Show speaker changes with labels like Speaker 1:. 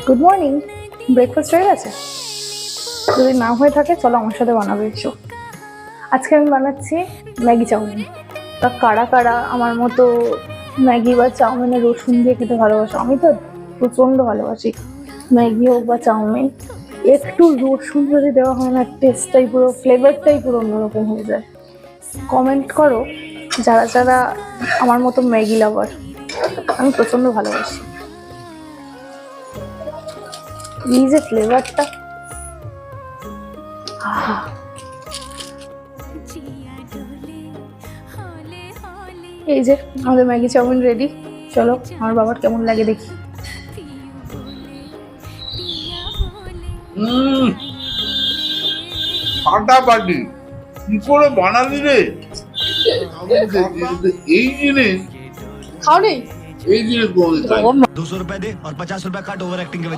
Speaker 1: Good morning. Breakfast হয়ে গেছে? যদি না হয়ে থাকে চলো আমার সাথে বানাবে এসো। আজকে আমি বানাচ্ছি ম্যাগি চাউমিন। তা কারা কারা আমার মতো ম্যাগি বা চাউমিনে রসুন দিয়ে খেতে ভালোবাসো? আমি তো প্রচণ্ড ভালোবাসি। ম্যাগি হোক বা চাউমিন, একটু রসুন যদি দেওয়া হয় না, টেস্টটাই পুরো, ফ্লেভারটাই পুরো অন্যরকম হয়ে যায়। কমেন্ট করো যারা যারা আমার মতো ম্যাগি লাভার। আমি প্রচণ্ড ভালোবাসি। এই যে ফ্লেভারটা, এই যে আমাদের ম্যাগি চাউমিন রেডি। চলো আমার বাবার কেমন লাগে দেখি।
Speaker 2: ফাটাফাটি কি করে বানালি রে? এই জিনিস
Speaker 1: খাও নেই
Speaker 2: এই জিনিস বলতে
Speaker 3: 200 रुपए दे और 50 रुपए काट ओवर एक्टिंग के